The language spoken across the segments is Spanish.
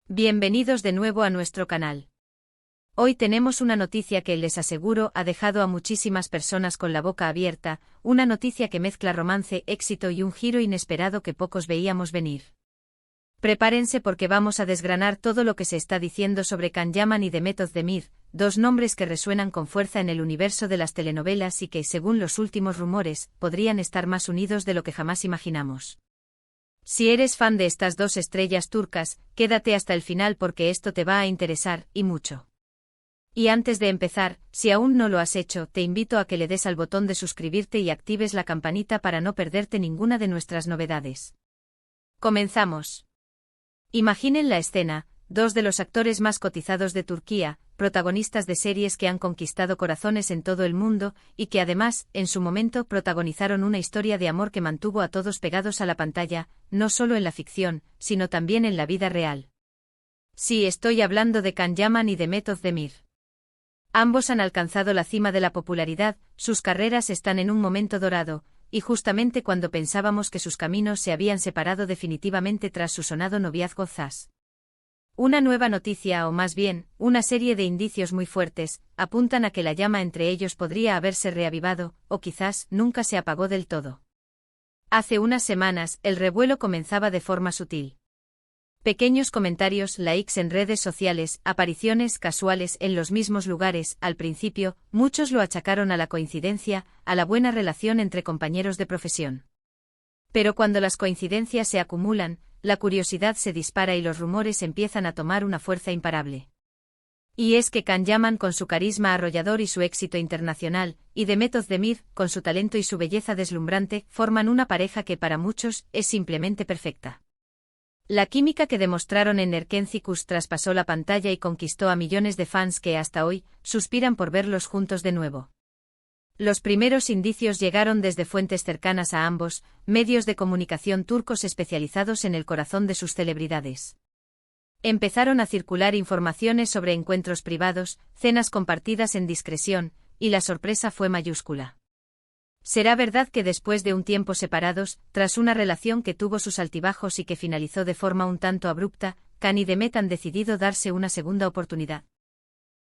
Bienvenidos de nuevo a nuestro canal. Hoy tenemos una noticia que les aseguro ha dejado a muchísimas personas con la boca abierta, una noticia que mezcla romance, éxito y un giro inesperado que pocos veíamos venir. Prepárense porque vamos a desgranar todo lo que se está diciendo sobre Can Yaman y Demet Özdemir, dos nombres que resuenan con fuerza en el universo de las telenovelas y que, según los últimos rumores, podrían estar más unidos de lo que jamás imaginamos. Si eres fan de estas dos estrellas turcas, quédate hasta el final porque esto te va a interesar, y mucho. Y antes de empezar, si aún no lo has hecho, te invito a que le des al botón de suscribirte y actives la campanita para no perderte ninguna de nuestras novedades. Comenzamos. Imaginen la escena: dos de los actores más cotizados de Turquía, protagonistas de series que han conquistado corazones en todo el mundo, y que además, en su momento, protagonizaron una historia de amor que mantuvo a todos pegados a la pantalla, no solo en la ficción, sino también en la vida real. Sí, estoy hablando de Can Yaman y Demet Özdemir. Ambos han alcanzado la cima de la popularidad, sus carreras están en un momento dorado, y justamente cuando pensábamos que sus caminos se habían separado definitivamente tras su sonado noviazgo zas. Una nueva noticia, o más bien, una serie de indicios muy fuertes, apuntan a que la llama entre ellos podría haberse reavivado, o quizás nunca se apagó del todo. Hace unas semanas, el revuelo comenzaba de forma sutil. Pequeños comentarios, likes en redes sociales, apariciones casuales en los mismos lugares. Al principio, muchos lo achacaron a la coincidencia, a la buena relación entre compañeros de profesión. Pero cuando las coincidencias se acumulan, la curiosidad se dispara y los rumores empiezan a tomar una fuerza imparable. Y es que Can Yaman, con su carisma arrollador y su éxito internacional, y Demet Özdemir, con su talento y su belleza deslumbrante, forman una pareja que para muchos es simplemente perfecta. La química que demostraron en Erkenci traspasó la pantalla y conquistó a millones de fans que hasta hoy suspiran por verlos juntos de nuevo. Los primeros indicios llegaron desde fuentes cercanas a ambos, medios de comunicación turcos especializados en el corazón de sus celebridades. Empezaron a circular informaciones sobre encuentros privados, cenas compartidas en discreción, y la sorpresa fue mayúscula. ¿Será verdad que después de un tiempo separados, tras una relación que tuvo sus altibajos y que finalizó de forma un tanto abrupta, Can y Demet han decidido darse una segunda oportunidad?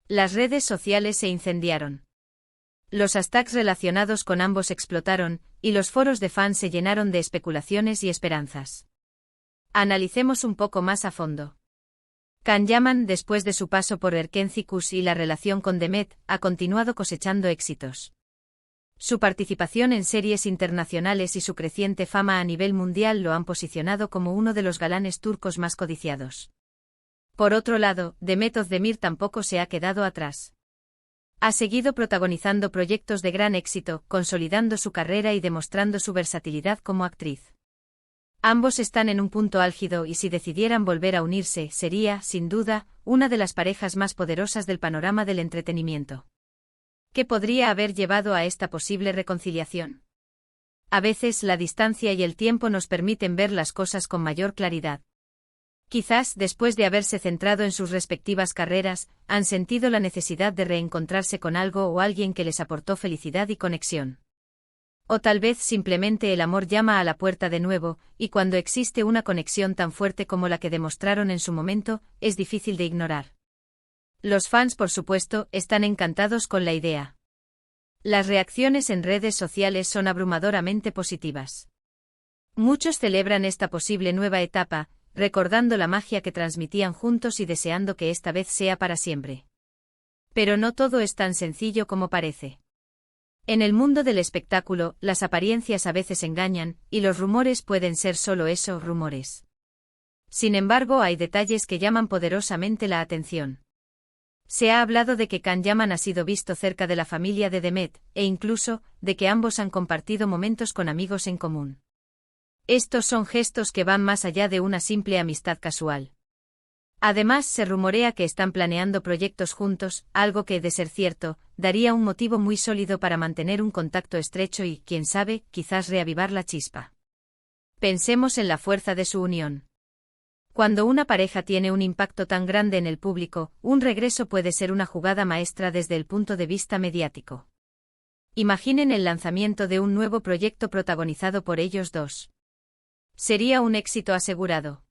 Las redes sociales se incendiaron. Los hashtags relacionados con ambos explotaron, y los foros de fans se llenaron de especulaciones y esperanzas. Analicemos un poco más a fondo. Can Yaman, después de su paso por Erkenci y la relación con Demet, ha continuado cosechando éxitos. Su participación en series internacionales y su creciente fama a nivel mundial lo han posicionado como uno de los galanes turcos más codiciados. Por otro lado, Demet Özdemir tampoco se ha quedado atrás. Ha seguido protagonizando proyectos de gran éxito, consolidando su carrera y demostrando su versatilidad como actriz. Ambos están en un punto álgido y si decidieran volver a unirse, sería, sin duda, una de las parejas más poderosas del panorama del entretenimiento. ¿Qué podría haber llevado a esta posible reconciliación? A veces la distancia y el tiempo nos permiten ver las cosas con mayor claridad. Quizás, después de haberse centrado en sus respectivas carreras, han sentido la necesidad de reencontrarse con algo o alguien que les aportó felicidad y conexión. O tal vez simplemente el amor llama a la puerta de nuevo, y cuando existe una conexión tan fuerte como la que demostraron en su momento, es difícil de ignorar. Los fans, por supuesto, están encantados con la idea. Las reacciones en redes sociales son abrumadoramente positivas. Muchos celebran esta posible nueva etapa, recordando la magia que transmitían juntos y deseando que esta vez sea para siempre. Pero no todo es tan sencillo como parece. En el mundo del espectáculo, las apariencias a veces engañan, y los rumores pueden ser solo eso, rumores. Sin embargo, hay detalles que llaman poderosamente la atención. Se ha hablado de que Can Yaman ha sido visto cerca de la familia de Demet, e incluso, de que ambos han compartido momentos con amigos en común. Estos son gestos que van más allá de una simple amistad casual. Además, se rumorea que están planeando proyectos juntos, algo que, de ser cierto, daría un motivo muy sólido para mantener un contacto estrecho y, quién sabe, quizás reavivar la chispa. Pensemos en la fuerza de su unión. Cuando una pareja tiene un impacto tan grande en el público, un regreso puede ser una jugada maestra desde el punto de vista mediático. Imaginen el lanzamiento de un nuevo proyecto protagonizado por ellos dos. Sería un éxito asegurado.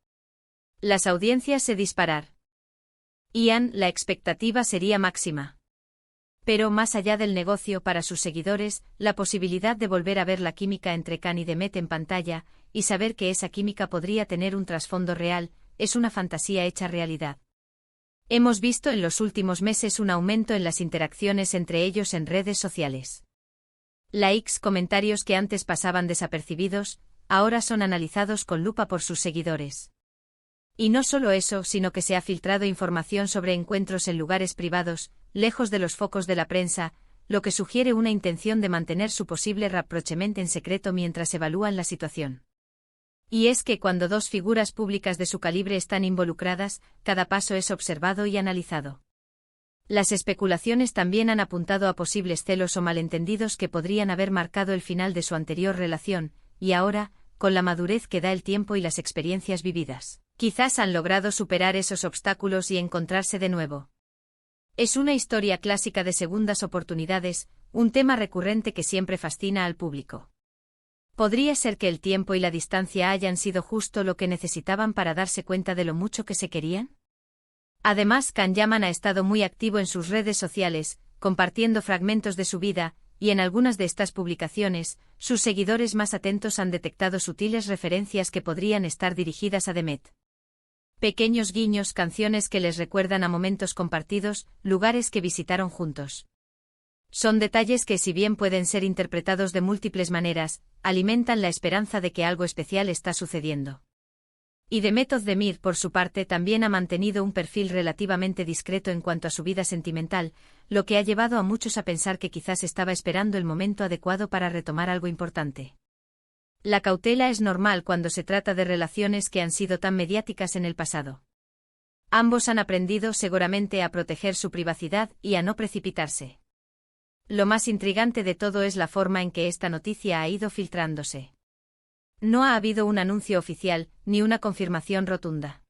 Las audiencias se disparar. Ian, la expectativa sería máxima. Pero más allá del negocio para sus seguidores, la posibilidad de volver a ver la química entre Khan y Demet en pantalla, y saber que esa química podría tener un trasfondo real, es una fantasía hecha realidad. Hemos visto en los últimos meses un aumento en las interacciones entre ellos en redes sociales. Likes, comentarios que antes pasaban desapercibidos, ahora son analizados con lupa por sus seguidores. Y no solo eso, sino que se ha filtrado información sobre encuentros en lugares privados, lejos de los focos de la prensa, lo que sugiere una intención de mantener su posible rapprochement en secreto mientras evalúan la situación. Y es que cuando dos figuras públicas de su calibre están involucradas, cada paso es observado y analizado. Las especulaciones también han apuntado a posibles celos o malentendidos que podrían haber marcado el final de su anterior relación, y ahora, con la madurez que da el tiempo y las experiencias vividas, quizás han logrado superar esos obstáculos y encontrarse de nuevo. Es una historia clásica de segundas oportunidades, un tema recurrente que siempre fascina al público. ¿Podría ser que el tiempo y la distancia hayan sido justo lo que necesitaban para darse cuenta de lo mucho que se querían? Además, Khan Yaman ha estado muy activo en sus redes sociales, compartiendo fragmentos de su vida, y en algunas de estas publicaciones, sus seguidores más atentos han detectado sutiles referencias que podrían estar dirigidas a Demet. Pequeños guiños, canciones que les recuerdan a momentos compartidos, lugares que visitaron juntos. Son detalles que, si bien pueden ser interpretados de múltiples maneras, alimentan la esperanza de que algo especial está sucediendo. Y Demet Özdemir, por su parte, también ha mantenido un perfil relativamente discreto en cuanto a su vida sentimental, lo que ha llevado a muchos a pensar que quizás estaba esperando el momento adecuado para retomar algo importante. La cautela es normal cuando se trata de relaciones que han sido tan mediáticas en el pasado. Ambos han aprendido seguramente a proteger su privacidad y a no precipitarse. Lo más intrigante de todo es la forma en que esta noticia ha ido filtrándose. No ha habido un anuncio oficial, ni una confirmación rotunda.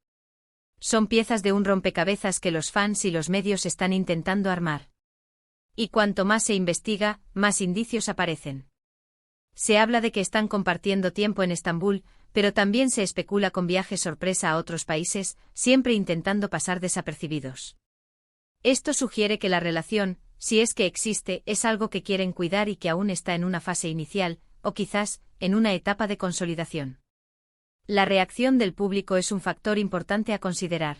Son piezas de un rompecabezas que los fans y los medios están intentando armar. Y cuanto más se investiga, más indicios aparecen. Se habla de que están compartiendo tiempo en Estambul, pero también se especula con viajes sorpresa a otros países, siempre intentando pasar desapercibidos. Esto sugiere que la relación, si es que existe, es algo que quieren cuidar y que aún está en una fase inicial, o quizás, en una etapa de consolidación. La reacción del público es un factor importante a considerar.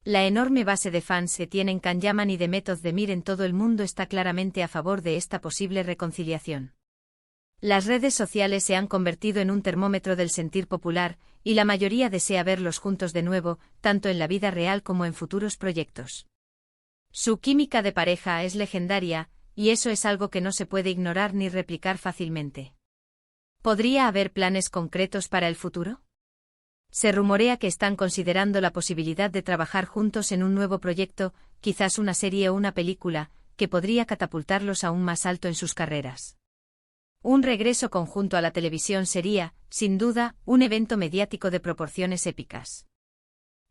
La enorme base de fans que tienen Khan Yaman y Demet Özdemir en todo el mundo está claramente a favor de esta posible reconciliación. Las redes sociales se han convertido en un termómetro del sentir popular, y la mayoría desea verlos juntos de nuevo, tanto en la vida real como en futuros proyectos. Su química de pareja es legendaria, y eso es algo que no se puede ignorar ni replicar fácilmente. ¿Podría haber planes concretos para el futuro? Se rumorea que están considerando la posibilidad de trabajar juntos en un nuevo proyecto, quizás una serie o una película, que podría catapultarlos aún más alto en sus carreras. Un regreso conjunto a la televisión sería, sin duda, un evento mediático de proporciones épicas.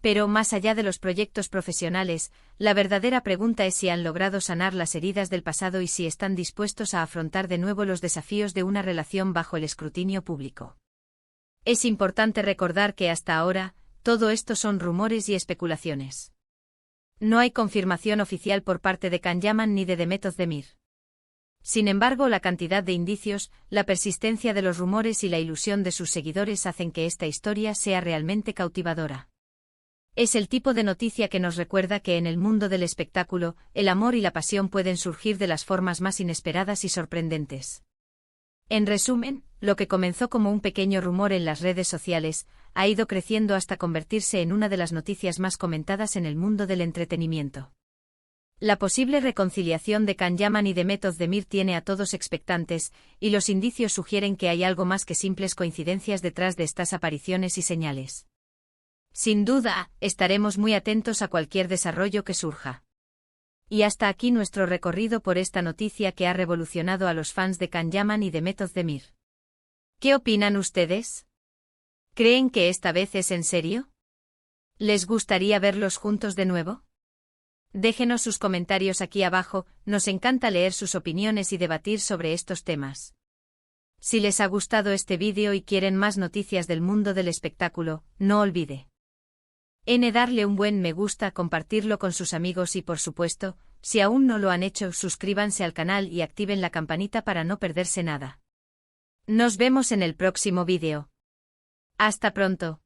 Pero más allá de los proyectos profesionales, la verdadera pregunta es si han logrado sanar las heridas del pasado y si están dispuestos a afrontar de nuevo los desafíos de una relación bajo el escrutinio público. Es importante recordar que hasta ahora, todo esto son rumores y especulaciones. No hay confirmación oficial por parte de Khan Yaman ni de Demet Özdemir. Sin embargo, la cantidad de indicios, la persistencia de los rumores y la ilusión de sus seguidores hacen que esta historia sea realmente cautivadora. Es el tipo de noticia que nos recuerda que en el mundo del espectáculo, el amor y la pasión pueden surgir de las formas más inesperadas y sorprendentes. En resumen, lo que comenzó como un pequeño rumor en las redes sociales, ha ido creciendo hasta convertirse en una de las noticias más comentadas en el mundo del entretenimiento. La posible reconciliación de Khan Yaman y Demet Özdemir tiene a todos expectantes, y los indicios sugieren que hay algo más que simples coincidencias detrás de estas apariciones y señales. Sin duda, estaremos muy atentos a cualquier desarrollo que surja. Y hasta aquí nuestro recorrido por esta noticia que ha revolucionado a los fans de Khan Yaman y Demet Özdemir. ¿Qué opinan ustedes? ¿Creen que esta vez es en serio? ¿Les gustaría verlos juntos de nuevo? Déjenos sus comentarios aquí abajo, nos encanta leer sus opiniones y debatir sobre estos temas. Si les ha gustado este vídeo y quieren más noticias del mundo del espectáculo, no olvide N darle un buen me gusta, compartirlo con sus amigos y por supuesto, si aún no lo han hecho, suscríbanse al canal y activen la campanita para no perderse nada. Nos vemos en el próximo vídeo. Hasta pronto.